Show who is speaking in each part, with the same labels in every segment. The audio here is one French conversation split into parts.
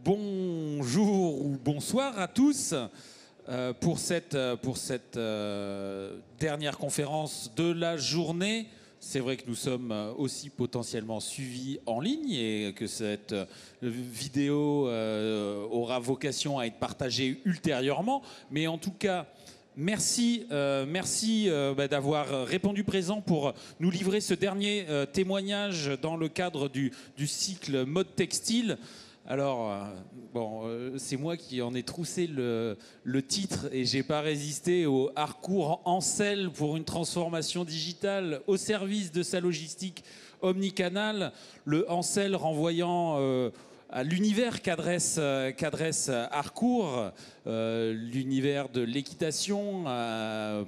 Speaker 1: Bonjour ou bonsoir à tous pour cette dernière conférence de la journée. C'est vrai que nous sommes aussi potentiellement suivis en ligne et que cette vidéo aura vocation à être partagée ultérieurement. Mais en tout cas, merci d'avoir répondu présent pour nous livrer ce dernier témoignage dans le cadre du cycle Mode Textile. Alors, c'est moi qui en ai troussé le titre et j'ai pas résisté au Harcourt Ansel pour une transformation digitale au service de sa logistique omnicanale. Le Ansel renvoyant à l'univers qu'adresse Harcourt, l'univers de l'équitation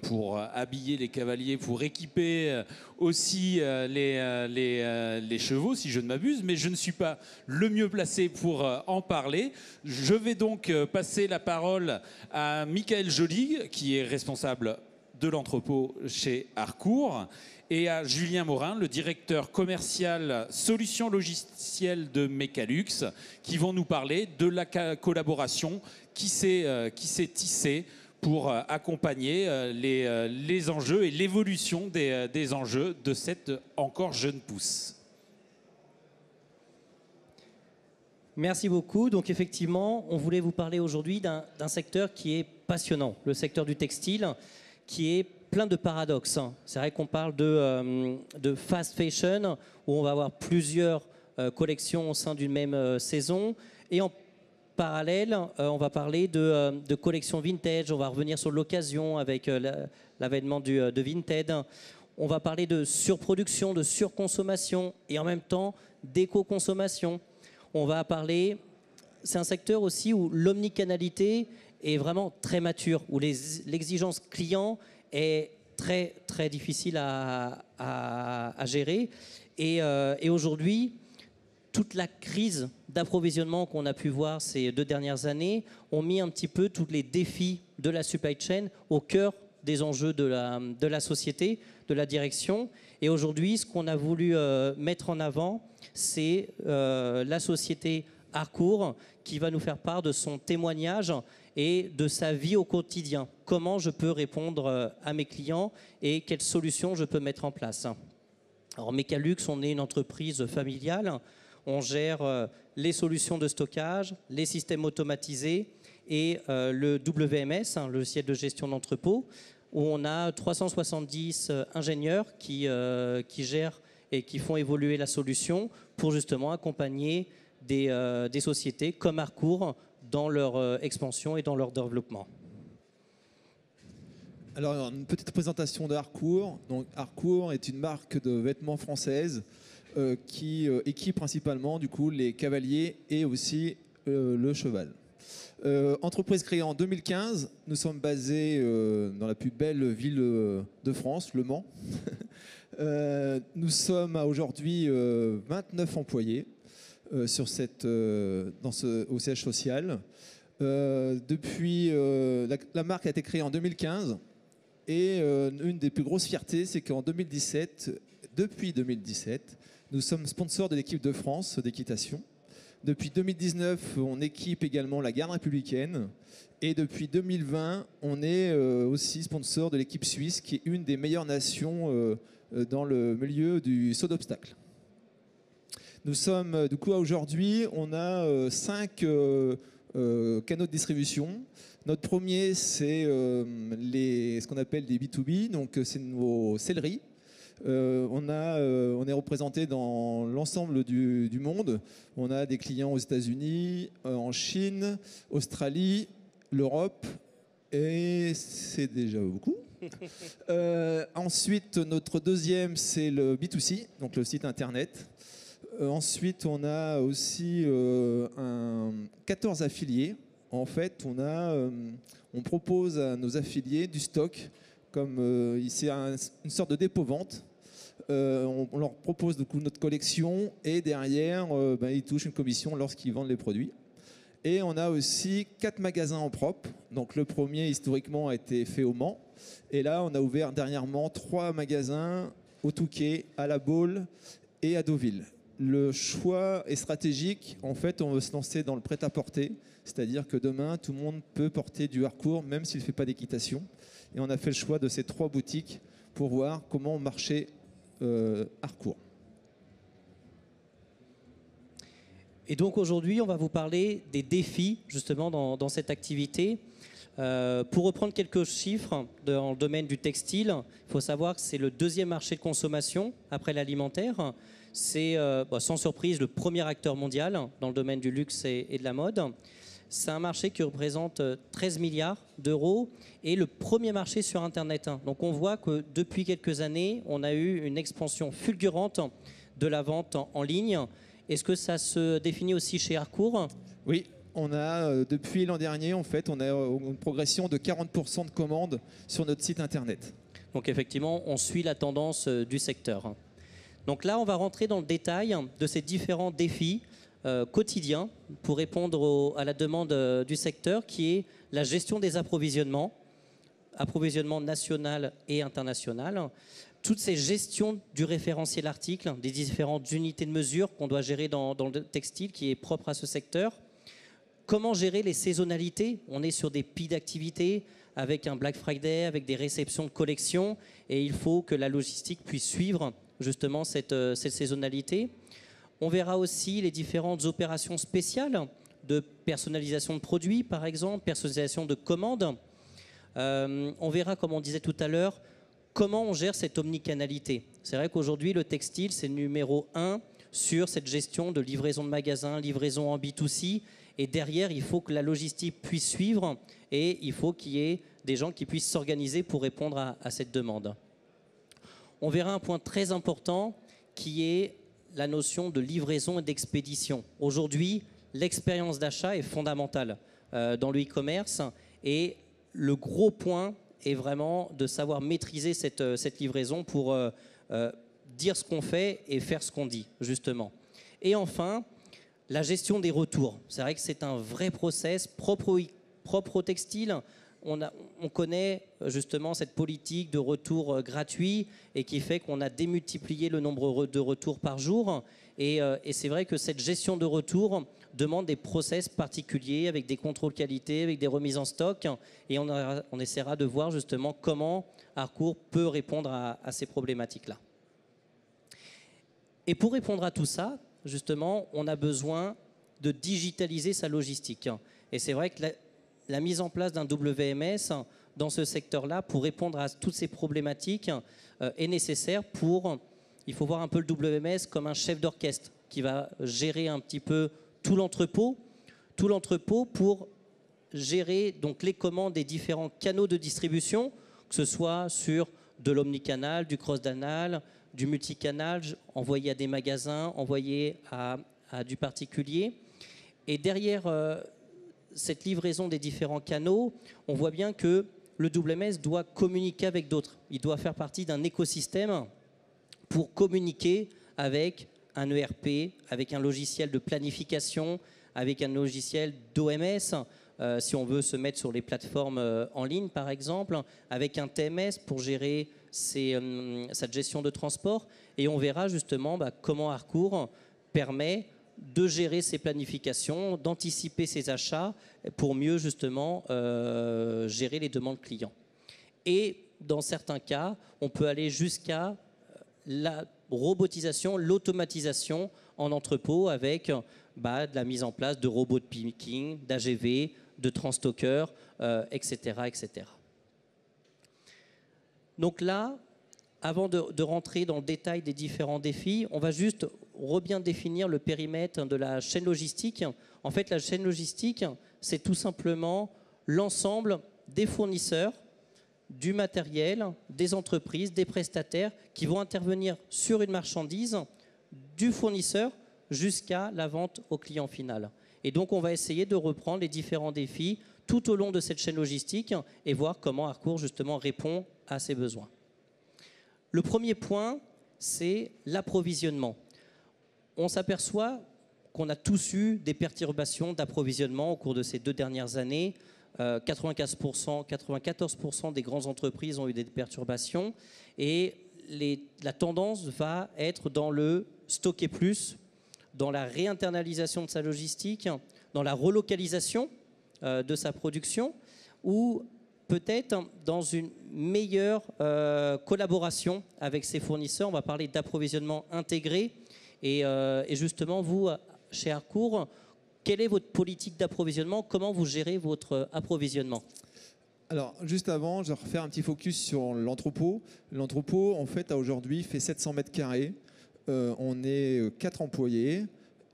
Speaker 1: pour habiller les cavaliers, pour équiper aussi les chevaux, si je ne m'abuse, mais je ne suis pas le mieux placé pour en parler. Je vais donc passer la parole à Michael Joly, qui est responsable de l'entrepôt chez Harcourt, et à Julien Morin, le directeur commercial solutions logicielles de Mecalux, qui vont nous parler de la collaboration qui s'est tissée pour accompagner les enjeux et l'évolution des enjeux de cette encore jeune pousse.
Speaker 2: Merci beaucoup. Donc effectivement, on voulait vous parler aujourd'hui d'un secteur qui est passionnant, le secteur du textile, qui est plein de paradoxes. C'est vrai qu'on parle de fast fashion, où on va avoir plusieurs collections au sein d'une même saison. Et en parallèle, on va parler de collections vintage. On va revenir sur l'occasion avec l'avènement de Vinted. On va parler de surproduction, de surconsommation et en même temps d'éco-consommation. On va parler... C'est un secteur aussi où l'omnicanalité est vraiment très mature, où l'exigence client est très, très difficile à gérer. Et aujourd'hui, toute la crise d'approvisionnement qu'on a pu voir ces 2 dernières années ont mis un petit peu tous les défis de la supply chain au cœur des enjeux de la société, de la direction. Et aujourd'hui, ce qu'on a voulu mettre en avant, c'est la société Harcourt qui va nous faire part de son témoignage et de sa vie au quotidien. Comment je peux répondre à mes clients et quelles solutions je peux mettre en place. Alors Mecalux, on est une entreprise familiale. On gère les solutions de stockage, les systèmes automatisés et le WMS, le logiciel de gestion d'entrepôt, où on a 370 ingénieurs qui gèrent et qui font évoluer la solution pour justement accompagner des sociétés comme Harcourt dans leur expansion et dans leur développement.
Speaker 3: Alors, une petite présentation de Harcourt. Donc, Harcourt est une marque de vêtements française qui équipe principalement du coup, les cavaliers et aussi le cheval. Entreprise créée en 2015, nous sommes basés dans la plus belle ville de France, Le Mans. Nous sommes aujourd'hui 29 employés au siège social. Depuis, la marque a été créée en 2015 et une des plus grosses fiertés, c'est qu'en 2017, depuis 2017, nous sommes sponsors de l'équipe de France d'équitation. Depuis 2019, on équipe également la garde républicaine. Et depuis 2020, on est aussi sponsor de l'équipe suisse, qui est une des meilleures nations dans le milieu du saut d'obstacles. Nous sommes, du coup, aujourd'hui, on a 5 canaux de distribution. Notre premier, c'est ce qu'on appelle des B2B, donc c'est nos selleries. On est représenté dans l'ensemble du monde. On a des clients aux États-Unis, en Chine, Australie, l'Europe, et c'est déjà beaucoup. Ensuite, notre deuxième, c'est le B2C, donc le site internet. Ensuite, on a aussi 14 affiliés. En fait, on propose à nos affiliés du stock, comme c'est une sorte de dépôt-vente. On leur propose du coup notre collection et derrière, ils touchent une commission lorsqu'ils vendent les produits. Et on a aussi 4 magasins en propre. Donc le premier, historiquement, a été fait au Mans. Et là, on a ouvert dernièrement 3 magasins au Touquet, à La Baule et à Deauville. Le choix est stratégique. En fait, on veut se lancer dans le prêt-à-porter, c'est-à-dire que demain, tout le monde peut porter du Harcourt, même s'il ne fait pas d'équitation. Et on a fait le choix de ces 3 boutiques pour voir comment marchait Harcourt.
Speaker 2: Et donc aujourd'hui, on va vous parler des défis justement dans cette activité. Pour reprendre quelques chiffres dans le domaine du textile, il faut savoir que c'est le 2e marché de consommation après l'alimentaire. C'est sans surprise le premier acteur mondial dans le domaine du luxe et de la mode. C'est un marché qui représente 13 milliards d'euros et le premier marché sur Internet. Donc on voit que depuis quelques années, on a eu une expansion fulgurante de la vente en ligne. Est-ce que ça se définit aussi chez Harcourt ?
Speaker 3: Oui, on a depuis l'an dernier, en fait, on a une progression de 40% de commandes sur notre site Internet.
Speaker 2: Donc effectivement, on suit la tendance du secteur. Donc là, on va rentrer dans le détail de ces différents défis quotidiens pour répondre à la demande du secteur, qui est la gestion des approvisionnement national et international. Toutes ces gestions du référentiel article, des différentes unités de mesure qu'on doit gérer dans le textile qui est propre à ce secteur. Comment gérer les saisonnalités ? On est sur des pics d'activité avec un Black Friday, avec des réceptions de collections, et il faut que la logistique puisse suivre justement cette saisonnalité. On verra aussi les différentes opérations spéciales de personnalisation de produits, par exemple, personnalisation de commandes. On verra, comme on disait tout à l'heure, comment on gère cette omnicanalité. C'est vrai qu'aujourd'hui, le textile, c'est le numéro 1 sur cette gestion de livraison de magasins, livraison en B2C. Et derrière, il faut que la logistique puisse suivre et il faut qu'il y ait des gens qui puissent s'organiser pour répondre à cette demande. On verra un point très important qui est la notion de livraison et d'expédition. Aujourd'hui, l'expérience d'achat est fondamentale dans le e-commerce et le gros point est vraiment de savoir maîtriser cette livraison pour dire ce qu'on fait et faire ce qu'on dit, justement. Et enfin, la gestion des retours. C'est vrai que c'est un vrai process propre au textile. On connaît justement cette politique de retour gratuit et qui fait qu'on a démultiplié le nombre de retours par jour. Et c'est vrai que cette gestion de retour demande des process particuliers avec des contrôles qualité, avec des remises en stock. Et on essaiera de voir justement comment Harcourt peut répondre à ces problématiques-là. Et pour répondre à tout ça, justement, on a besoin de digitaliser sa logistique. Et c'est vrai que la mise en place d'un WMS dans ce secteur-là pour répondre à toutes ces problématiques est nécessaire il faut voir un peu le WMS comme un chef d'orchestre qui va gérer un petit peu tout l'entrepôt pour gérer donc les commandes des différents canaux de distribution, que ce soit sur de l'omnicanal, du cross-danal, du multicanal, envoyé à des magasins, envoyé à du particulier. Et derrière cette livraison des différents canaux, on voit bien que le WMS doit communiquer avec d'autres. Il doit faire partie d'un écosystème pour communiquer avec un ERP, avec un logiciel de planification, avec un logiciel d'OMS, si on veut se mettre sur les plateformes en ligne par exemple, avec un TMS pour gérer cette gestion de transport. Et on verra justement comment Harcourt permet de gérer ses planifications, d'anticiper ses achats pour mieux justement gérer les demandes clients. Et dans certains cas, on peut aller jusqu'à la robotisation, l'automatisation en entrepôt avec de la mise en place de robots de picking, d'AGV, de transstockers, etc., etc. Donc là, avant de rentrer dans le détail des différents défis, on va juste bien définir le périmètre de la chaîne logistique. En fait, la chaîne logistique, c'est tout simplement l'ensemble des fournisseurs, du matériel, des entreprises, des prestataires qui vont intervenir sur une marchandise du fournisseur jusqu'à la vente au client final. Et donc, on va essayer de reprendre les différents défis tout au long de cette chaîne logistique et voir comment Harcourt, justement, répond à ses besoins. Le premier point, c'est l'approvisionnement. On s'aperçoit qu'on a tous eu des perturbations d'approvisionnement au cours de ces 2 dernières années. 94% des grandes entreprises ont eu des perturbations et la tendance va être dans le stocker plus dans la réinternalisation de sa logistique, dans la relocalisation de sa production, ou peut-être dans une meilleure collaboration avec ses fournisseurs. On va parler d'approvisionnement intégré. Et justement, vous, chez Harcourt, quelle est votre politique d'approvisionnement? Comment vous gérez votre approvisionnement?
Speaker 3: Alors, juste avant, je vais refaire un petit focus sur l'entrepôt. L'entrepôt, en fait, aujourd'hui, fait 700 mètres carrés. On est 4 employés.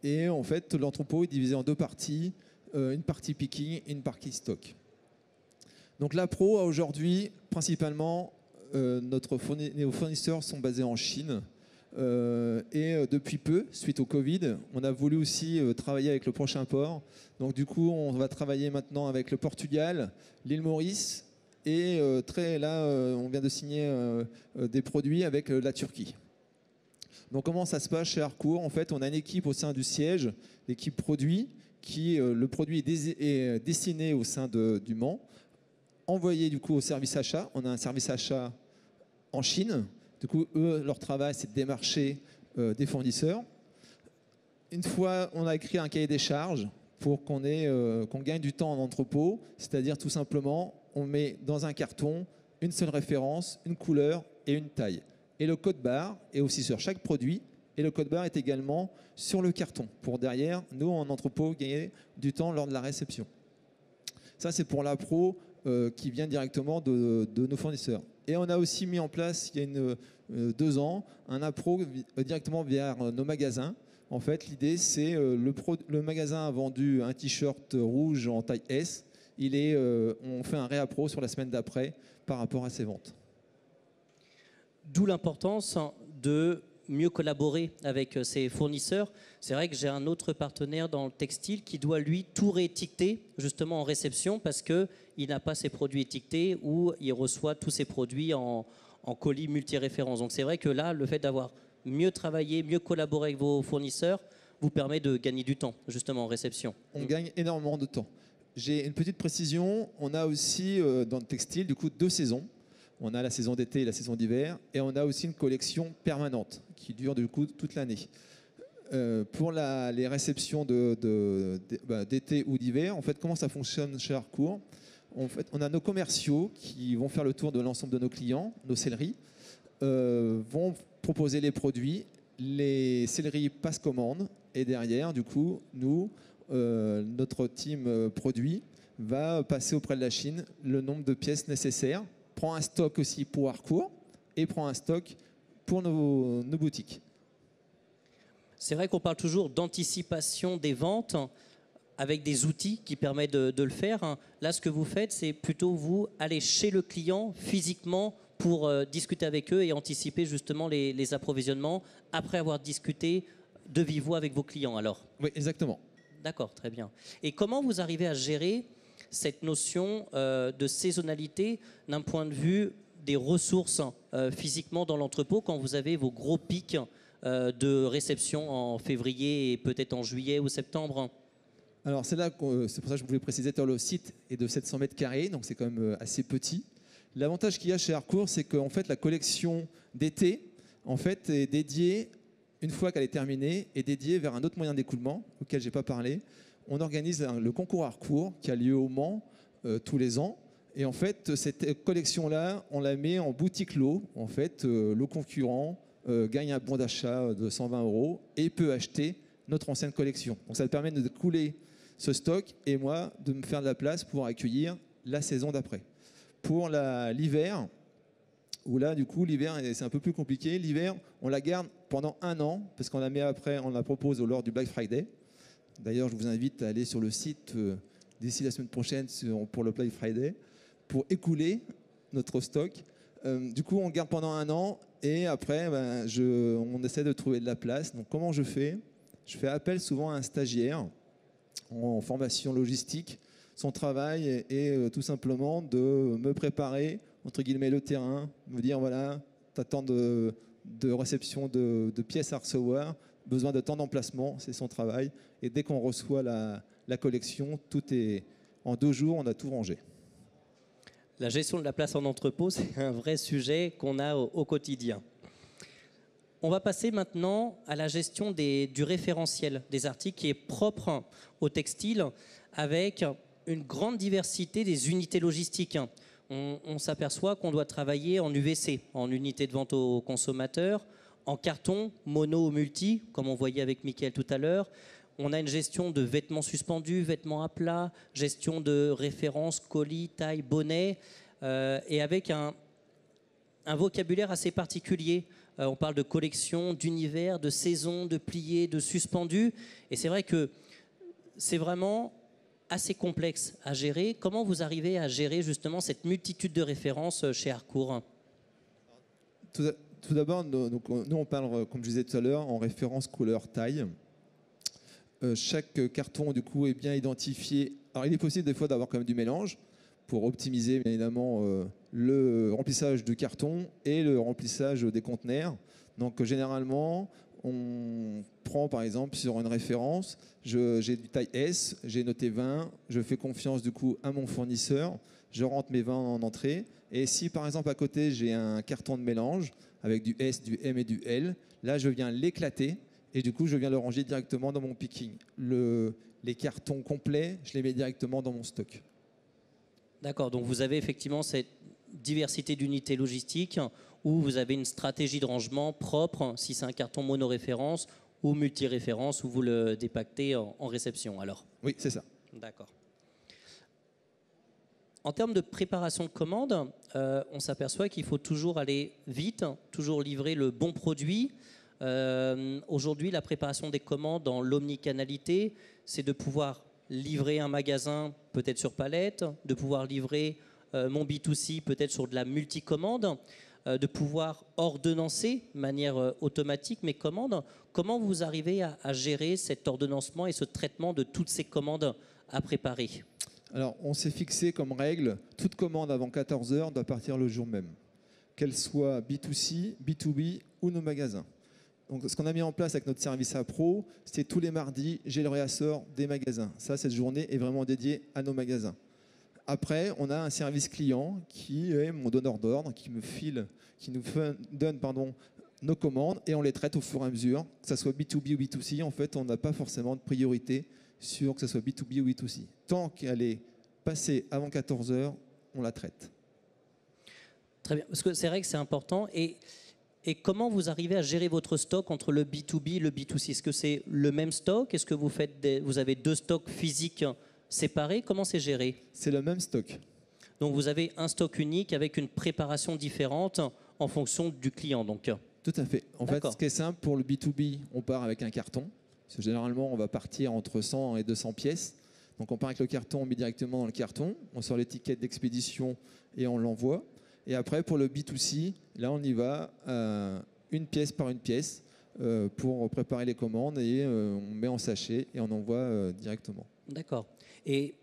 Speaker 3: Et en fait, l'entrepôt est divisé en 2 parties. Une partie picking et une partie stock. Donc, l'appro, aujourd'hui, principalement, nos fournisseurs sont basés en Chine. Et depuis peu, suite au Covid, on a voulu aussi travailler avec le prochain port. Donc du coup, on va travailler maintenant avec le Portugal, l'île Maurice et on vient de signer des produits avec la Turquie. Donc comment ça se passe chez Harcourt? En fait, on a une équipe au sein du siège, l'équipe produit, le produit est destiné au sein du Mans, envoyé du coup au service achat. On a un service achat en Chine. Du coup, eux, leur travail, c'est de démarcher des fournisseurs. Une fois, on a écrit un cahier des charges pour qu'on gagne du temps en entrepôt. C'est-à-dire, tout simplement, on met dans un carton une seule référence, une couleur et une taille. Et le code barre est aussi sur chaque produit. Et le code barre est également sur le carton. Pour derrière, nous, en entrepôt, gagner du temps lors de la réception. Ça, c'est pour l'appro qui vient directement de nos fournisseurs. Et on a aussi mis en place, il y a 2 ans, un appro directement vers nos magasins. En fait, l'idée, c'est le magasin a vendu un t-shirt rouge en taille S. On fait un réappro sur la semaine d'après par rapport à ses ventes.
Speaker 2: D'où l'importance de mieux collaborer avec ses fournisseurs. C'est vrai que j'ai un autre partenaire dans le textile qui doit, lui, tout réétiqueter justement en réception parce qu'il n'a pas ses produits étiquetés ou il reçoit tous ses produits en colis multi-références. Donc c'est vrai que là, le fait d'avoir mieux travaillé, mieux collaboré avec vos fournisseurs vous permet de gagner du temps justement en réception.
Speaker 3: On gagne énormément de temps. J'ai une petite précision. On a aussi dans le textile, du coup, 2 saisons. On a la saison d'été et la saison d'hiver. Et on a aussi une collection permanente qui dure du coup toute l'année. Pour les réceptions d'été ou d'hiver, en fait, comment ça fonctionne chez Harcourt? En fait, on a nos commerciaux qui vont faire le tour de l'ensemble de nos clients, nos selleries, vont proposer les produits. Les selleries passent commande. Et derrière, du coup, notre team produit va passer auprès de la Chine le nombre de pièces nécessaires, prend un stock aussi pour Harcourt et prend un stock pour nos boutiques.
Speaker 2: C'est vrai qu'on parle toujours d'anticipation des ventes avec des outils qui permettent de le faire. Là, ce que vous faites, c'est plutôt vous aller chez le client physiquement pour discuter avec eux et anticiper justement les approvisionnements après avoir discuté de vive voix avec vos clients alors.
Speaker 3: Oui, exactement.
Speaker 2: D'accord, très bien. Et comment vous arrivez à gérer cette notion de saisonnalité d'un point de vue des ressources physiquement dans l'entrepôt quand vous avez vos gros pics de réception en février et peut-être en juillet ou septembre?
Speaker 3: Alors c'est pour ça que je voulais préciser que le site est de 700 mètres carrés, donc c'est quand même assez petit. L'avantage qu'il y a chez Harcourt, c'est qu'en fait la collection d'été en fait, est dédiée, une fois qu'elle est terminée, est dédiée vers un autre moyen d'écoulement auquel je n'ai pas parlé. On organise le concours Harcourt qui a lieu au Mans tous les ans. Et en fait, cette collection-là, on la met en boutique lot. En fait, le concurrent gagne un bon d'achat de 120 € et peut acheter notre ancienne collection. Donc ça permet de couler ce stock et moi de me faire de la place pour accueillir la saison d'après. Pour l'hiver, où là du coup l'hiver c'est un peu plus compliqué. L'hiver, on la garde pendant 1 an parce qu'on la met après, on la propose lors du Black Friday. D'ailleurs, je vous invite à aller sur le site d'ici la semaine prochaine pour le Black Friday pour écouler notre stock. Du coup, on garde pendant 1 an et après, on essaie de trouver de la place. Donc, comment je fais? Je fais appel souvent à un stagiaire en formation logistique. Son travail est tout simplement de me préparer, entre guillemets, le terrain, me dire, voilà, tu as tant de réception de pièces à recevoir, besoin de temps d'emplacement, c'est son travail. Et dès qu'on reçoit la collection, tout est en 2 jours, on a tout rangé.
Speaker 2: La gestion de la place en entrepôt, c'est un vrai sujet qu'on a au quotidien. On va passer maintenant à la gestion du référentiel des articles qui est propre au textile avec une grande diversité des unités logistiques. On s'aperçoit qu'on doit travailler en UVC, en unité de vente au consommateur, en carton, mono ou multi, comme on voyait avec Mickaël tout à l'heure. On a une gestion de vêtements suspendus, vêtements à plat, gestion de références, colis, taille, bonnet, et avec un vocabulaire assez particulier. On parle de collection, d'univers, de saison, de plié, de suspendu. Et c'est vrai que c'est vraiment assez complexe à gérer. Comment vous arrivez à gérer justement cette multitude de références chez Harcourt?
Speaker 3: Tout d'abord, nous on parle, comme je disais tout à l'heure, en référence couleur taille. Chaque carton du coup est bien identifié. Alors il est possible des fois d'avoir quand même du mélange pour optimiser bien évidemment le remplissage du carton et le remplissage des conteneurs. Donc généralement on prend par exemple sur une référence, j'ai du taille S, j'ai noté 20, je fais confiance du coup à mon fournisseur, je rentre mes 20 en entrée, et si par exemple à côté j'ai un carton de mélange avec du S, du M et du L, là je viens l'éclater et du coup je viens le ranger directement dans mon picking. Les cartons complets, je les mets directement dans mon stock.
Speaker 2: D'accord, donc vous avez effectivement cette diversité d'unités logistiques où vous avez une stratégie de rangement propre, si c'est un carton monoréférence ou multiréférence, où vous le dépactez en réception alors.
Speaker 3: Oui, c'est ça.
Speaker 2: D'accord. En termes de préparation de commande, on s'aperçoit qu'il faut toujours aller vite, toujours livrer le bon produit. Aujourd'hui, la préparation des commandes dans l'omnicanalité, c'est de pouvoir livrer un magasin peut-être sur palette, de pouvoir livrer mon B2C peut-être sur de la multicommande, de pouvoir ordonnancer de manière automatique mes commandes. Comment vous arrivez à gérer cet ordonnancement et ce traitement de toutes ces commandes à préparer?
Speaker 3: Alors, on s'est fixé comme règle, toute commande avant 14 heures doit partir le jour même, qu'elle soit B2C, B2B ou nos magasins. Donc, ce qu'on a mis en place avec notre service APRO, c'est tous les mardis, j'ai le réassort des magasins. Ça, cette journée est vraiment dédiée à nos magasins. Après, on a un service client qui est mon donneur d'ordre, qui nous donne nos commandes et on les traite au fur et à mesure. Que ce soit B2B ou B2C, en fait, on n'a pas forcément de priorité sur que ce soit B2B ou B2C. Tant qu'elle est passée avant 14 heures, on la traite.
Speaker 2: Très bien, parce que c'est vrai que c'est important. Et comment vous arrivez à gérer votre stock entre le B2B et le B2C? Est-ce que c'est le même stock? Est-ce que vous avez deux stocks physiques séparés? Comment c'est géré?
Speaker 3: C'est le même stock.
Speaker 2: Donc vous avez un stock unique avec une préparation différente en fonction du client. Donc.
Speaker 3: Tout à fait. En fait, ce qui est simple, pour le B2B, on part avec un carton. Parce que généralement, on va partir entre 100 et 200 pièces. Donc on part avec le carton, on met directement dans le carton, on sort l'étiquette d'expédition et on l'envoie. Et après, pour le B2C, là, on y va une pièce par une pièce pour préparer les commandes et on met en sachet et on envoie directement.
Speaker 2: D'accord. Et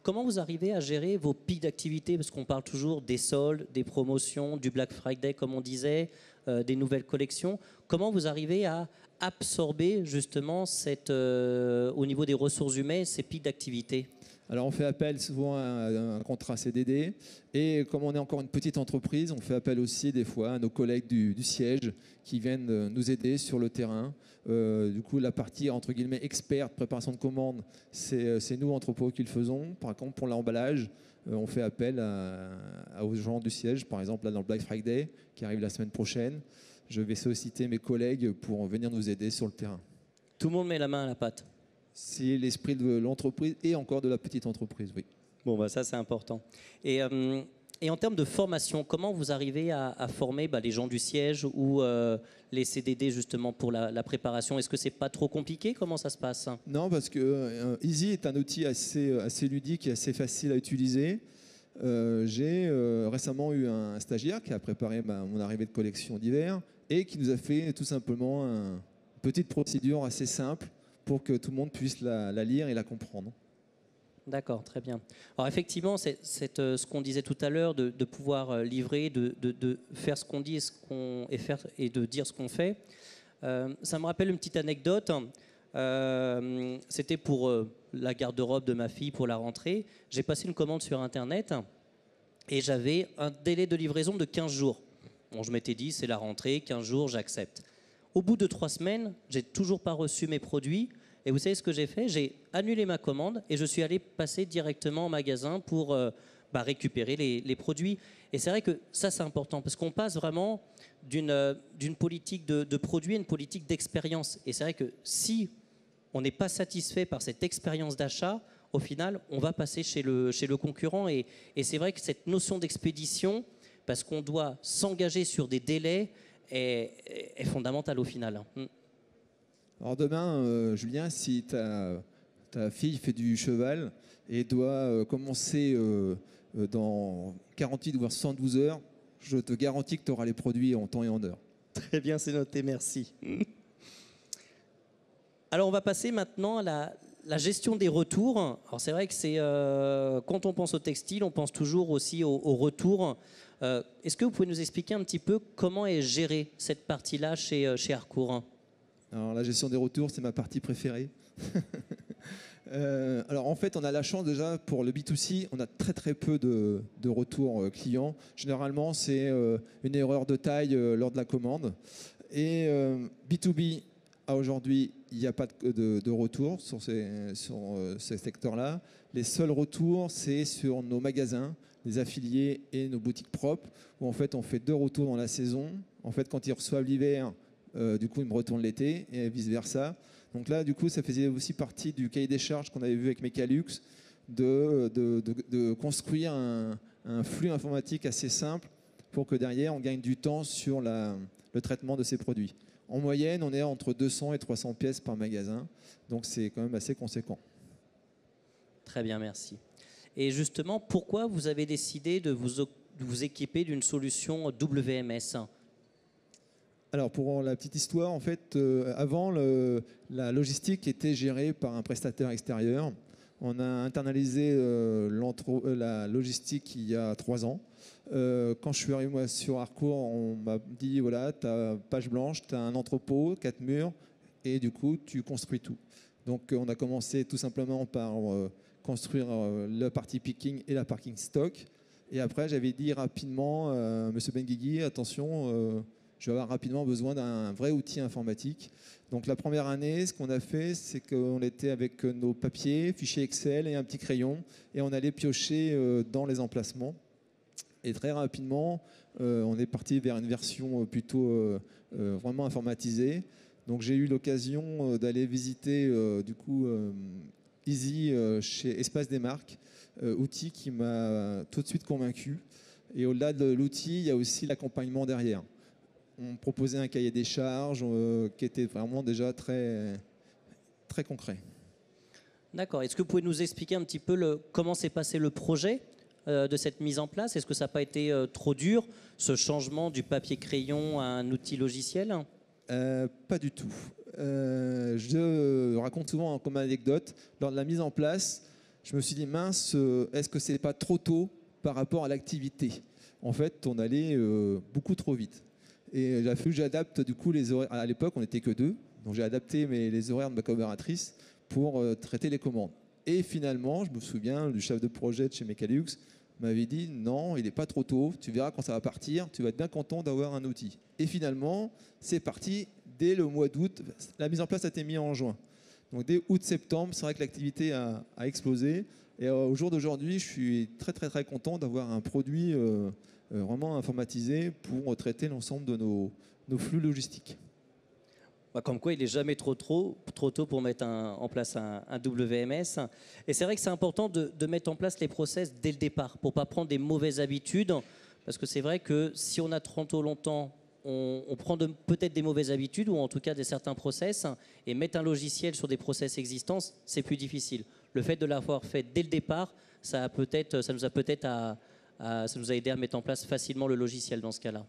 Speaker 2: comment vous arrivez à gérer vos pics d'activité? Parce qu'on parle toujours des soldes, des promotions, du Black Friday, comme on disait, des nouvelles collections. Comment vous arrivez à absorber justement au niveau des ressources humaines ces pics d'activité?
Speaker 3: Alors on fait appel souvent à un contrat CDD et comme on est encore une petite entreprise, on fait appel aussi des fois à nos collègues du siège qui viennent nous aider sur le terrain. Du coup, la partie entre guillemets experte, préparation de commandes, c'est nous entrepôts qui le faisons. Par contre, pour l'emballage, on fait appel aux gens du siège, par exemple là dans le Black Friday qui arrive la semaine prochaine. Je vais solliciter mes collègues pour venir nous aider sur le terrain.
Speaker 2: Tout le monde met la main à la pâte.
Speaker 3: C'est l'esprit de l'entreprise et encore de la petite entreprise, oui.
Speaker 2: Bon, ça c'est important. Et en termes de formation, comment vous arrivez à former les gens du siège ou les CDD justement pour la préparation? Est-ce que c'est pas trop compliqué? Comment ça se passe?
Speaker 3: Non, parce que Easy est un outil assez ludique et assez facile à utiliser. J'ai récemment eu un stagiaire qui a préparé mon arrivée de collection d'hiver et qui nous a fait tout simplement une petite procédure assez simple pour que tout le monde puisse la lire et la comprendre. D'accord,
Speaker 2: très bien. Alors effectivement, c'est ce qu'on disait tout à l'heure, de pouvoir livrer, de faire ce qu'on dit et de dire ce qu'on fait. Ça me rappelle une petite anecdote. C'était pour la garde-robe de ma fille pour la rentrée. J'ai passé une commande sur Internet et j'avais un délai de livraison de 15 jours. Bon, je m'étais dit, c'est la rentrée, 15 jours, j'accepte. Au bout de 3 semaines, j'ai toujours pas reçu mes produits. Et vous savez ce que j'ai fait? J'ai annulé ma commande et je suis allé passer directement au magasin pour récupérer les produits. Et c'est vrai que ça, c'est important parce qu'on passe vraiment d'une politique de produit à une politique d'expérience. Et c'est vrai que si on n'est pas satisfait par cette expérience d'achat, au final, on va passer chez le concurrent. Et c'est vrai que cette notion d'expédition, parce qu'on doit s'engager sur des délais, est fondamentale au final.
Speaker 3: Alors demain, Julien, si ta fille fait du cheval et doit commencer dans 48 voire 72 heures, je te garantis que tu auras les produits en temps et en heure.
Speaker 2: Très bien, c'est noté, merci. Alors on va passer maintenant à la gestion des retours. Alors c'est vrai que quand on pense au textile, on pense toujours aussi au retour. Est-ce que vous pouvez nous expliquer un petit peu comment est gérée cette partie-là chez Harcourt?
Speaker 3: Alors la gestion des retours, c'est ma partie préférée. Alors en fait, on a la chance déjà pour le B2C, on a très très peu de retours clients. Généralement, c'est une erreur de taille lors de la commande. Et B2B, aujourd'hui, il n'y a pas de retour sur ces secteurs-là. Les seuls retours, c'est sur nos magasins, les affiliés et nos boutiques propres, où en fait on fait 2 retours dans la saison. En fait, quand ils reçoivent l'hiver, du coup, ils me retournent l'été et vice-versa. Donc là, du coup, ça faisait aussi partie du cahier des charges qu'on avait vu avec Mecalux de construire un flux informatique assez simple pour que derrière, on gagne du temps sur le traitement de ces produits. En moyenne, on est entre 200 et 300 pièces par magasin. Donc, c'est quand même assez conséquent.
Speaker 2: Très bien, merci. Et justement, pourquoi vous avez décidé de vous équiper d'une solution WMS ?
Speaker 3: Alors pour la petite histoire, en fait, avant, la logistique était gérée par un prestataire extérieur. On a internalisé la logistique il y a 3 ans. Quand je suis arrivé moi, sur Harcourt, on m'a dit, voilà, tu as page blanche, tu as un entrepôt, 4 murs, et du coup, tu construis tout. Donc on a commencé tout simplement par construire la partie picking et la parking stock. Et après, j'avais dit rapidement, Monsieur Benguigui, attention, je vais avoir rapidement besoin d'un vrai outil informatique. Donc la première année, ce qu'on a fait, c'est qu'on était avec nos papiers, fichiers Excel et un petit crayon, et on allait piocher dans les emplacements. Et très rapidement, on est parti vers une version plutôt vraiment informatisée. Donc j'ai eu l'occasion d'aller visiter du coup Easy chez Espace des Marques, outil qui m'a tout de suite convaincu. Et au-delà de l'outil, il y a aussi l'accompagnement derrière. On proposait un cahier des charges qui était vraiment déjà très, très concret.
Speaker 2: D'accord. Est-ce que vous pouvez nous expliquer un petit peu comment s'est passé le projet de cette mise en place? Est-ce que ça n'a pas été trop dur, ce changement du papier-crayon à un outil logiciel?
Speaker 3: Pas du tout. Je raconte souvent comme anecdote, lors de la mise en place, je me suis dit, mince, est-ce que c'est pas trop tôt par rapport à l'activité? En fait, on allait beaucoup trop vite. Et il a fallu que j'adapte du coup les horaires. À l'époque, on n'était que 2, donc j'ai adapté les horaires de ma collaboratrice pour traiter les commandes. Et finalement, je me souviens, le chef de projet de chez Mecalux m'avait dit non, il n'est pas trop tôt, tu verras quand ça va partir, tu vas être bien content d'avoir un outil. Et finalement, c'est parti dès le mois d'août. La mise en place a été mise en juin. Donc dès août-septembre, c'est vrai que l'activité a explosé. Et au jour d'aujourd'hui, je suis très très très content d'avoir un produit vraiment informatisé pour traiter l'ensemble de nos flux logistiques.
Speaker 2: Comme quoi, il n'est jamais trop tôt pour mettre en place un WMS. Et c'est vrai que c'est important de mettre en place les process dès le départ pour ne pas prendre des mauvaises habitudes. Parce que c'est vrai que si on a trop longtemps, on prend peut-être des mauvaises habitudes ou en tout cas certains process. Et mettre un logiciel sur des process existants, c'est plus difficile. Le fait de l'avoir fait dès le départ, ça nous a aidé à mettre en place facilement le logiciel dans ce cas-là.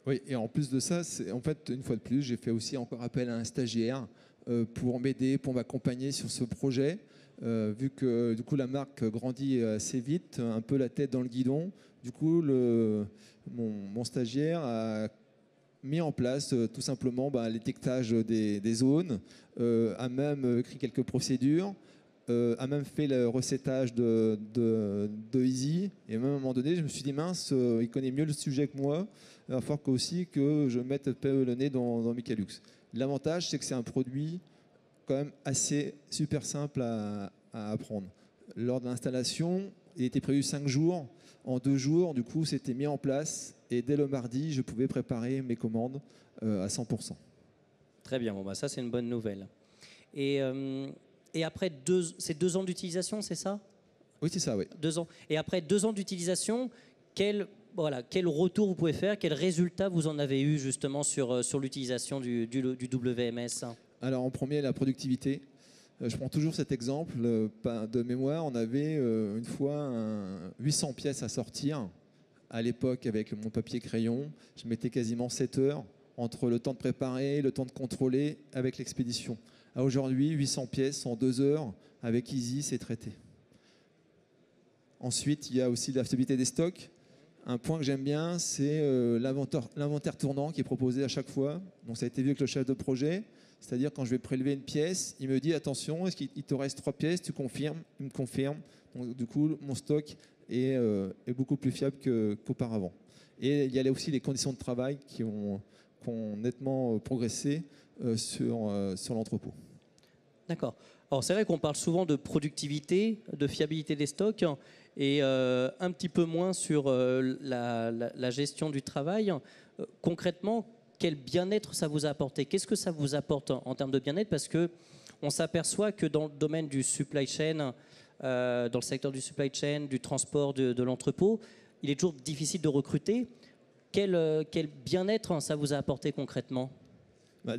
Speaker 3: Oui, et en plus de ça, en fait, une fois de plus, j'ai fait aussi encore appel à un stagiaire pour m'aider, pour m'accompagner sur ce projet. Vu que du coup la marque grandit assez vite, un peu la tête dans le guidon, du coup mon stagiaire a mis en place tout simplement l'étiquetage des zones, a même écrit quelques procédures, a même fait le recettage de Easy. Et même à un moment donné, je me suis dit, mince, il connaît mieux le sujet que moi. Il va falloir aussi que je mette le nez dans Micalux. L'avantage, c'est que c'est un produit quand même assez super simple à apprendre. Lors de l'installation, il était prévu 5 jours. En 2 jours, du coup, c'était mis en place. Et dès le mardi, je pouvais préparer mes commandes à 100%.
Speaker 2: Très bien, bon, bah, ça c'est une bonne nouvelle. Et après c'est 2 ans d'utilisation, c'est ça?
Speaker 3: Oui, c'est ça, oui.
Speaker 2: 2 ans. Et après 2 ans d'utilisation, quel retour vous pouvez faire? Quel résultat vous en avez eu justement sur l'utilisation du WMS?
Speaker 3: Alors en premier, la productivité. Je prends toujours cet exemple de mémoire. On avait une fois 800 pièces à sortir. À l'époque, avec mon papier crayon, je mettais quasiment 7 heures entre le temps de préparer, le temps de contrôler avec l'expédition. Aujourd'hui, 800 pièces en 2 heures. Avec Easy, c'est traité. Ensuite, il y a aussi la stabilité des stocks. Un point que j'aime bien, c'est l'inventaire tournant qui est proposé à chaque fois. Donc ça a été vu avec le chef de projet. C'est-à-dire quand je vais prélever une pièce, il me dit attention, est-ce qu'il te reste 3 pièces? Tu confirmes? Il me confirme. Donc du coup, mon stock est beaucoup plus fiable qu'auparavant. Et il y a aussi les conditions de travail qui ont nettement progressé sur l'entrepôt.
Speaker 2: D'accord. Alors c'est vrai qu'on parle souvent de productivité, de fiabilité des stocks et un petit peu moins sur la gestion du travail. Concrètement, quel bien-être ça vous a apporté? Qu'est-ce que ça vous apporte en termes de bien-être? Parce qu'on s'aperçoit que dans le domaine du supply chain, dans le secteur du supply chain, du transport, de l'entrepôt, il est toujours difficile de recruter. Quel bien-être ça vous a apporté concrètement?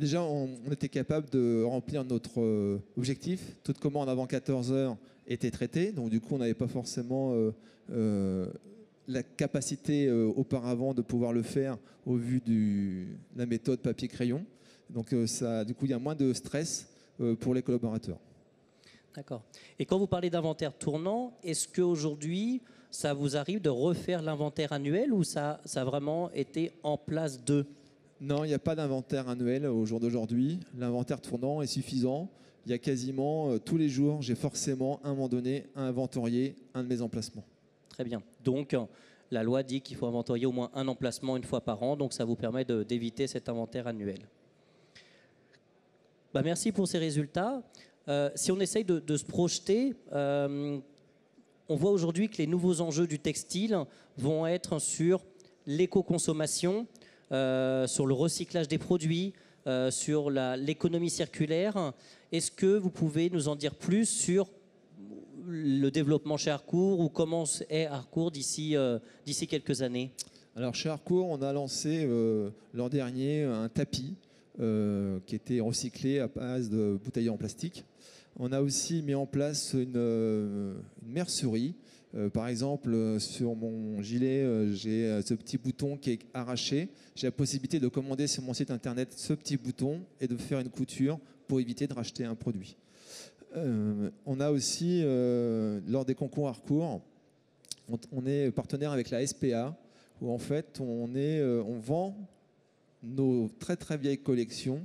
Speaker 3: Déjà, on était capable de remplir notre objectif. Toute commande avant 14 heures était traitée. Donc du coup, on n'avait pas forcément la capacité auparavant de pouvoir le faire au vu de la méthode papier-crayon. Donc du coup, il y a moins de stress pour les collaborateurs.
Speaker 2: D'accord. Et quand vous parlez d'inventaire tournant, est-ce qu'aujourd'hui, ça vous arrive de refaire l'inventaire annuel ou ça a vraiment été en place de?
Speaker 3: Non, il n'y a pas d'inventaire annuel au jour d'aujourd'hui. L'inventaire tournant est suffisant. Il y a quasiment tous les jours, j'ai forcément à un moment donné à inventorier un de mes emplacements.
Speaker 2: Très bien. Donc, la loi dit qu'il faut inventorier au moins un emplacement une fois par an. Donc, ça vous permet d'éviter cet inventaire annuel. Bah, merci pour ces résultats. Si on essaye de se projeter, on voit aujourd'hui que les nouveaux enjeux du textile vont être sur l'éco-consommation, sur le recyclage des produits, sur l'économie circulaire. Est-ce que vous pouvez nous en dire plus sur le développement chez Harcourt ou comment est Harcourt d'ici quelques années?
Speaker 3: Alors chez Harcourt, on a lancé l'an dernier un tapis qui était recyclé à base de bouteilles en plastique. On a aussi mis en place une mercerie. Par exemple, sur mon gilet, j'ai ce petit bouton qui est arraché. J'ai la possibilité de commander sur mon site internet ce petit bouton et de faire une couture pour éviter de racheter un produit. On a aussi, lors des concours Harcourt, on est partenaire avec la SPA, où en fait on vend nos très très vieilles collections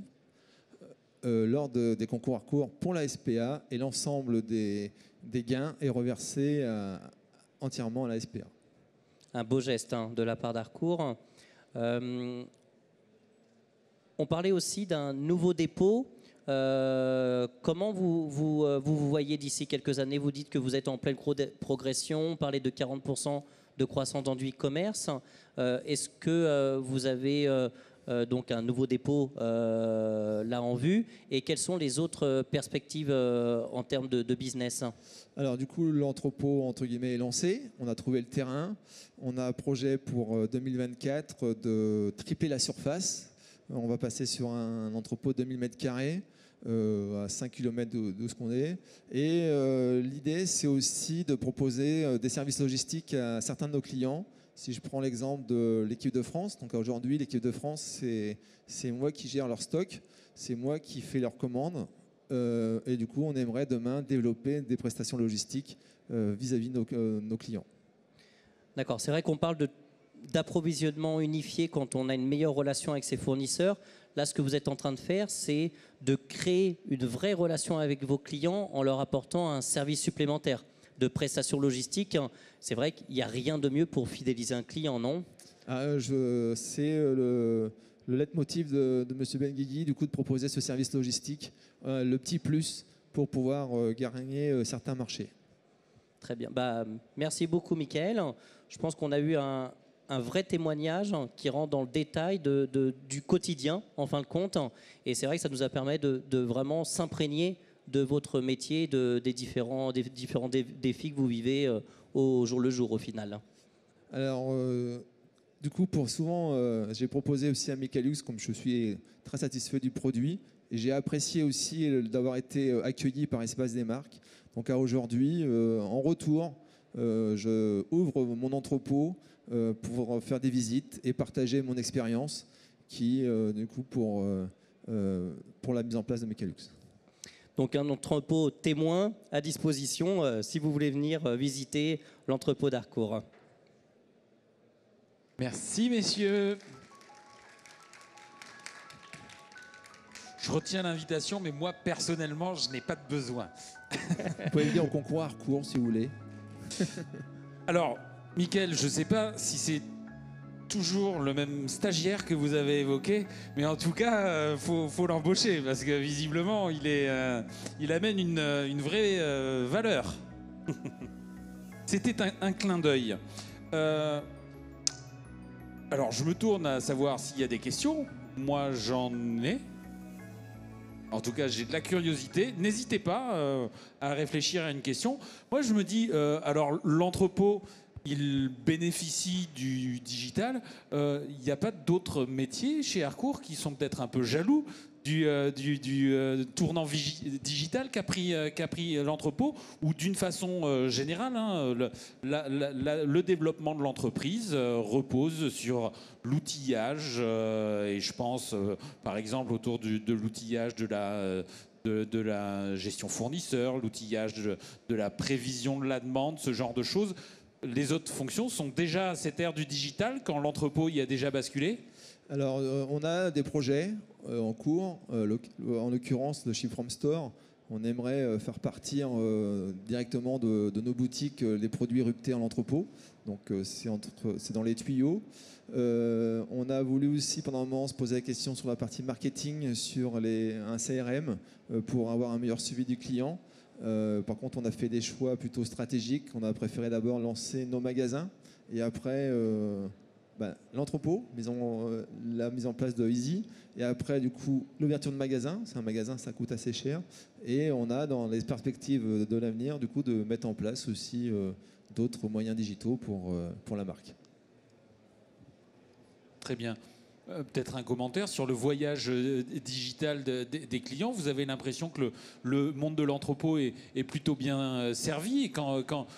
Speaker 3: lors des concours Harcourt pour la SPA, et l'ensemble des gains est reversé entièrement à la SPA.
Speaker 2: Un beau geste de la part d'Harcourt. On parlait aussi d'un nouveau dépôt. Comment vous voyez d'ici quelques années? Vous dites que vous êtes en pleine progression, on parlait de 40% de croissance dans du e-commerce. Est-ce que vous avez donc un nouveau dépôt là en vue, et quelles sont les autres perspectives en termes de business?
Speaker 3: Alors du coup, l'entrepôt entre guillemets est lancé, on a trouvé le terrain, on a un projet pour 2024 de tripler la surface. On va passer sur un entrepôt de 2000 m2 à 5 km d'où ce qu'on est. Et l'idée, c'est aussi de proposer des services logistiques à certains de nos clients. Si je prends l'exemple de l'équipe de France, donc aujourd'hui, l'équipe de France, c'est moi qui gère leur stock, c'est moi qui fais leurs commandes. Et du coup, on aimerait demain développer des prestations logistiques vis-à-vis de nos clients.
Speaker 2: D'accord, c'est vrai qu'on parle d'approvisionnement unifié quand on a une meilleure relation avec ses fournisseurs. Là, ce que vous êtes en train de faire, c'est de créer une vraie relation avec vos clients en leur apportant un service supplémentaire de prestations logistiques. C'est vrai qu'il n'y a rien de mieux pour fidéliser un client, non?
Speaker 3: C'est le leitmotiv de M. Benguigui, du coup, de proposer ce service logistique, le petit plus pour pouvoir gagner certains marchés.
Speaker 2: Très bien. Merci beaucoup, Michael. Je pense qu'on a eu un vrai témoignage qui rentre dans le détail du quotidien, en fin de compte. Et c'est vrai que ça nous a permis de vraiment s'imprégner de votre métier, des différents défis que vous vivez au jour le jour, au final.
Speaker 3: Alors, du coup, j'ai proposé aussi à Michalux, comme je suis très satisfait du produit, et j'ai apprécié aussi d'avoir été accueilli par Espace des Marques. Donc aujourd'hui, en retour, je ouvre mon entrepôt pour faire des visites et partager mon expérience du coup, pour la mise en place de Michalux.
Speaker 2: Donc un entrepôt témoin à disposition si vous voulez venir visiter l'entrepôt d'Harcourt.
Speaker 1: Merci, messieurs. Je retiens l'invitation, mais moi, personnellement, je n'ai pas de besoin.
Speaker 3: Vous pouvez venir au concours Harcourt, si vous voulez.
Speaker 1: Alors, Mickaël, je ne sais pas si c'est toujours le même stagiaire que vous avez évoqué, mais en tout cas, faut l'embaucher, parce que visiblement, il amène une vraie valeur. C'était un clin d'œil. Alors, je me tourne à savoir s'il y a des questions. Moi, j'en ai. En tout cas, j'ai de la curiosité. N'hésitez pas à réfléchir à une question. Moi, je me dis, alors, l'entrepôt, il bénéficie du digital. Il n'y a pas d'autres métiers chez Harcourt qui sont peut-être un peu jaloux du tournant digital qu'a pris l'entrepôt, ou d'une façon générale, le développement de l'entreprise repose sur l'outillage, et je pense par exemple autour de l'outillage de la gestion fournisseur, l'outillage de la prévision de la demande, ce genre de choses. Les autres fonctions sont déjà à cette ère du digital quand l'entrepôt y a déjà basculé?
Speaker 3: Alors, on a des projets en cours, en l'occurrence le Ship from Store. On aimerait faire partir directement de nos boutiques les produits ruptés en entrepôt. Donc, c'est dans les tuyaux. On a voulu aussi pendant un moment se poser la question sur la partie marketing, sur un CRM pour avoir un meilleur suivi du client. Par contre, on a fait des choix plutôt stratégiques. On a préféré d'abord lancer nos magasins et après l'entrepôt, la mise en place de Easy, et après du coup l'ouverture de magasin. C'est un magasin, ça coûte assez cher, et on a dans les perspectives de l'avenir du coup de mettre en place aussi d'autres moyens digitaux pour la marque.
Speaker 1: Très bien. Peut-être un commentaire sur le voyage digital des clients. Vous avez l'impression que le monde de l'entrepôt est plutôt bien servi. Et quand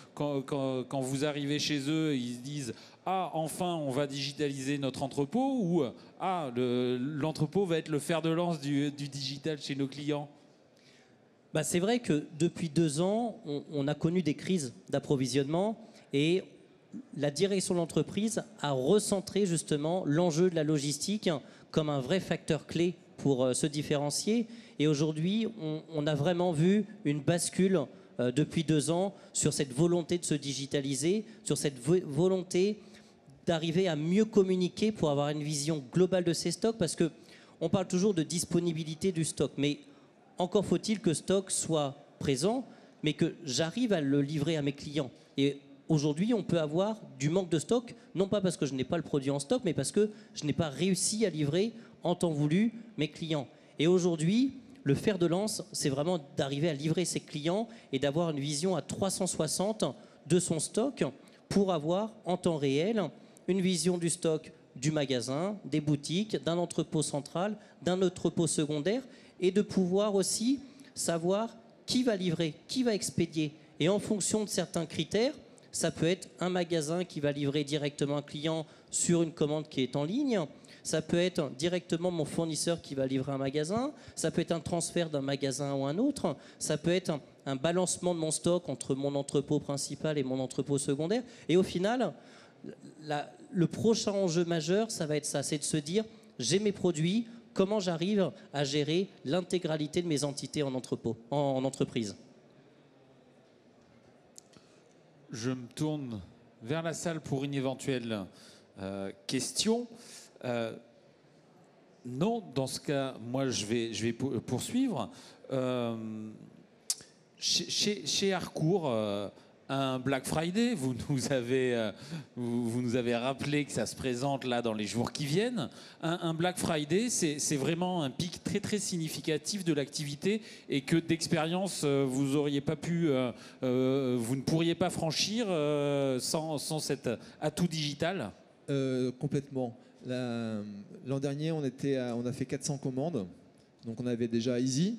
Speaker 1: vous arrivez chez eux, ils se disent « Ah, enfin, on va digitaliser notre entrepôt » ou « Ah, l'entrepôt va être le fer de lance du digital chez nos clients ».
Speaker 2: C'est vrai que depuis 2 ans, on a connu des crises d'approvisionnement, et la direction de l'entreprise a recentré justement l'enjeu de la logistique comme un vrai facteur clé pour se différencier. Et aujourd'hui, on a vraiment vu une bascule depuis 2 ans sur cette volonté de se digitaliser, sur cette volonté d'arriver à mieux communiquer pour avoir une vision globale de ses stocks, parce qu'on parle toujours de disponibilité du stock, mais encore faut-il que stock soit présent, mais que j'arrive à le livrer à mes clients. Et aujourd'hui, on peut avoir du manque de stock, non pas parce que je n'ai pas le produit en stock, mais parce que je n'ai pas réussi à livrer en temps voulu mes clients. Et aujourd'hui, le fer de lance, c'est vraiment d'arriver à livrer ses clients et d'avoir une vision à 360 de son stock pour avoir en temps réel une vision du stock du magasin, des boutiques, d'un entrepôt central, d'un entrepôt secondaire, et de pouvoir aussi savoir qui va livrer, qui va expédier. Et en fonction de certains critères, ça peut être un magasin qui va livrer directement un client sur une commande qui est en ligne. Ça peut être directement mon fournisseur qui va livrer un magasin. Ça peut être un transfert d'un magasin ou un autre. Ça peut être un balancement de mon stock entre mon entrepôt principal et mon entrepôt secondaire. Et au final, le prochain enjeu majeur, ça va être ça. C'est de se dire, j'ai mes produits, comment j'arrive à gérer l'intégralité de mes entités en entrepôt, en entreprise.
Speaker 1: Je me tourne vers la salle pour une éventuelle question. Non, dans ce cas, moi je vais poursuivre. Chez Harcourt, un Black Friday, vous nous avez rappelé que ça se présente là dans les jours qui viennent. Un Black Friday, c'est vraiment un pic très très significatif de l'activité et que d'expérience vous ne pourriez pas franchir sans cet atout digital.
Speaker 3: Complètement. L'an dernier, on a fait 400 commandes, donc on avait déjà Easy.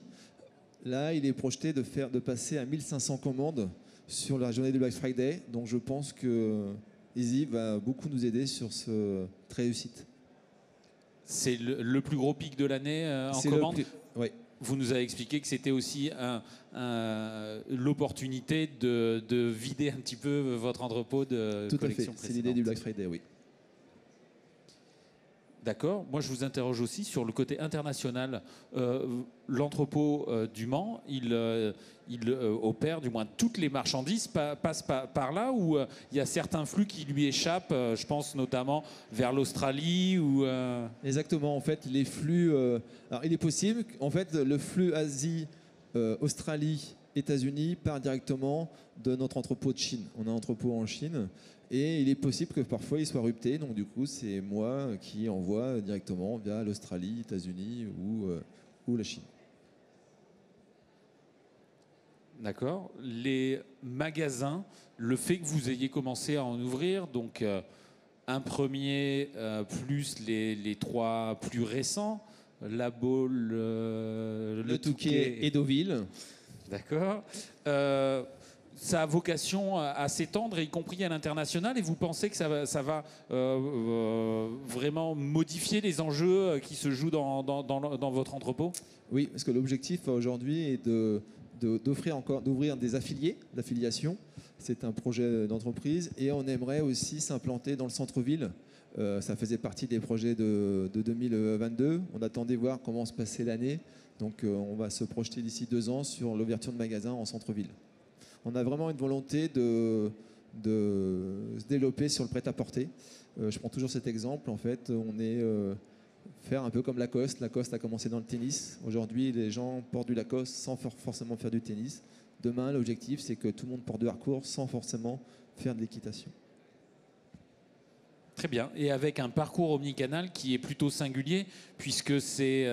Speaker 3: Là, il est projeté de passer à 1500 commandes sur la journée du Black Friday. Donc je pense que Easy va beaucoup nous aider sur cette réussite. C'est
Speaker 1: le plus gros pic de l'année en commande.
Speaker 3: Oui.
Speaker 1: Vous nous avez expliqué que c'était aussi l'opportunité de vider un petit peu votre entrepôt de collection précédente. Tout à fait,
Speaker 3: c'est l'idée du Black Friday, oui.
Speaker 1: D'accord. Moi, je vous interroge aussi sur le côté international. L'entrepôt du Mans, il opère, du moins toutes les marchandises passent par là, ou il y a certains flux qui lui échappent. Je pense notamment vers l'Australie ou.
Speaker 3: Exactement. En fait, les flux. Alors, il est possible. En fait, le flux Asie, Australie, États-Unis part directement de notre entrepôt de Chine. On a un entrepôt en Chine. Et il est possible que parfois il soit rupté, donc du coup c'est moi qui envoie directement via l'Australie, États-Unis ou la Chine.
Speaker 1: D'accord. Les magasins, le fait que vous ayez commencé à en ouvrir, donc un premier plus les trois plus récents, La Baule, le
Speaker 3: Touquet et Deauville.
Speaker 1: D'accord. Ça a vocation à s'étendre, y compris à l'international, et vous pensez que ça va vraiment modifier les enjeux qui se jouent dans votre entrepôt?
Speaker 3: Oui, parce que l'objectif aujourd'hui est d'ouvrir des l'affiliation. C'est un projet d'entreprise et on aimerait aussi s'implanter dans le centre-ville. Ça faisait partie des projets de 2022. On attendait voir comment se passait l'année. Donc on va se projeter d'ici 2 ans sur l'ouverture de magasins en centre-ville. On a vraiment une volonté de se développer sur le prêt-à-porter. Je prends toujours cet exemple. En fait, on est faire un peu comme Lacoste. Lacoste a commencé dans le tennis. Aujourd'hui, les gens portent du Lacoste sans forcément faire du tennis. Demain, l'objectif, c'est que tout le monde porte du Harcourt sans forcément faire de l'équitation.
Speaker 1: Très bien. Et avec un parcours omnicanal qui est plutôt singulier, puisque c'est...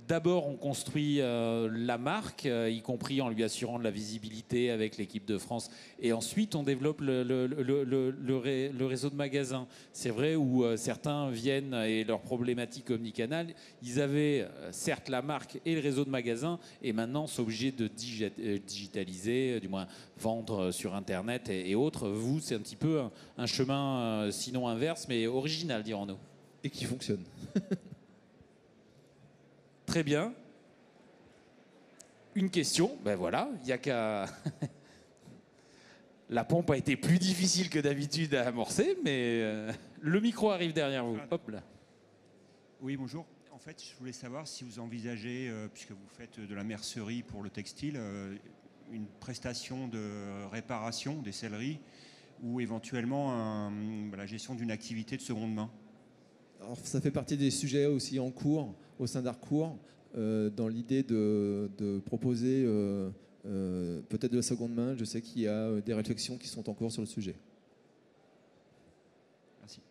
Speaker 1: D'abord, on construit la marque, y compris en lui assurant de la visibilité avec l'équipe de France. Et ensuite, on développe le réseau de magasins. C'est vrai où certains viennent et leur problématique omnicanal, ils avaient certes la marque et le réseau de magasins et maintenant sont obligés de digitaliser, du moins vendre sur Internet et autres. Vous, c'est un petit peu un chemin, sinon inverse, mais original, dirons-nous.
Speaker 3: Et qui fonctionne.
Speaker 1: Très bien. Une question, ben voilà, il n'y a qu'à... La pompe a été plus difficile que d'habitude à amorcer, mais le micro arrive derrière vous. Hop là.
Speaker 4: Oui, bonjour. En fait, je voulais savoir si vous envisagez, puisque vous faites de la mercerie pour le textile, une prestation de réparation des selleries ou éventuellement la gestion d'une activité de seconde main.
Speaker 3: Alors, ça fait partie des sujets aussi en cours au sein d'Harcourt, dans l'idée de proposer peut-être de la seconde main. Je sais qu'il y a des réflexions qui sont en cours sur le sujet.
Speaker 4: Merci.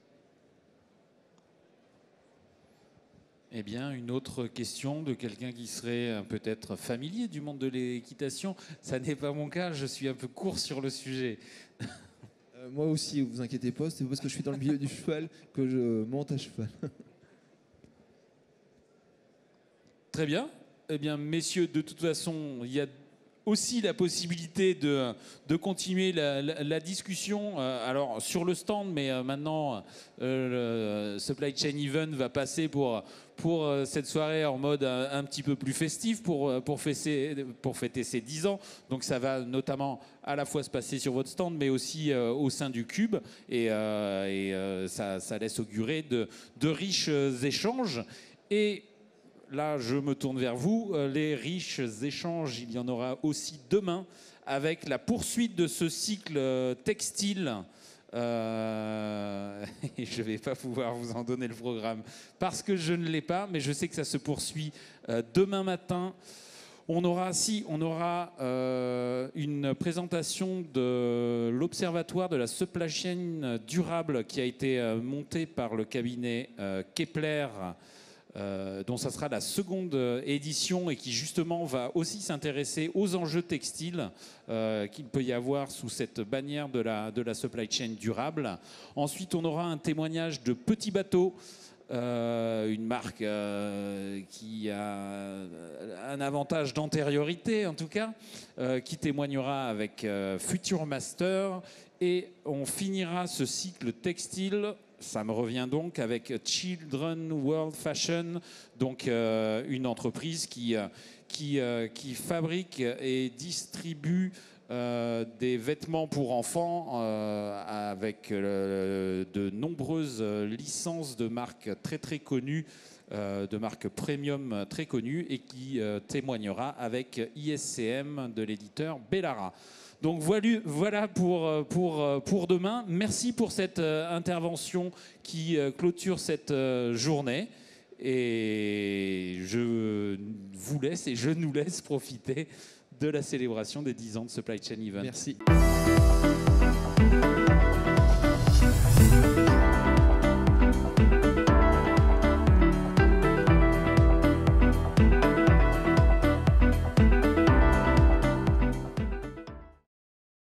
Speaker 1: Eh bien, une autre question de quelqu'un qui serait peut-être familier du monde de l'équitation. Ça n'est pas mon cas, je suis un peu court sur le sujet.
Speaker 3: Moi aussi, vous inquiétez pas, c'est parce que je suis dans le milieu du cheval que je monte à cheval.
Speaker 1: Très bien. Eh bien, messieurs, de toute façon, il y a aussi la possibilité de continuer la discussion alors sur le stand, mais maintenant le Supply Chain Event va passer pour cette soirée en mode un petit peu plus festif pour fêter ses 10 ans. Donc ça va notamment à la fois se passer sur votre stand, mais aussi au sein du Cube, et ça laisse augurer de riches échanges. Et là, je me tourne vers vous. Les riches échanges, il y en aura aussi demain avec la poursuite de ce cycle textile. Et je ne vais pas pouvoir vous en donner le programme parce que je ne l'ai pas, mais je sais que ça se poursuit demain matin. On aura une présentation de l'Observatoire de la supply chain durable qui a été monté par le cabinet Kepler, dont ça sera la seconde édition et qui justement va aussi s'intéresser aux enjeux textiles qu'il peut y avoir sous cette bannière de la supply chain durable. Ensuite, on aura un témoignage de Petit Bateau, une marque qui a un avantage d'antériorité en tout cas, qui témoignera avec Future Master, et on finira ce cycle textile, ça me revient donc, avec Children World Fashion, donc une entreprise qui fabrique et distribue des vêtements pour enfants avec de nombreuses licences de marques très très connues, de marques premium très connues, et qui témoignera avec ISCM de l'éditeur Bellara. Donc voilà pour demain. Merci pour cette intervention qui clôture cette journée. Et je vous laisse et je nous laisse profiter de la célébration des 10 ans de Supply Chain Event.
Speaker 3: Merci.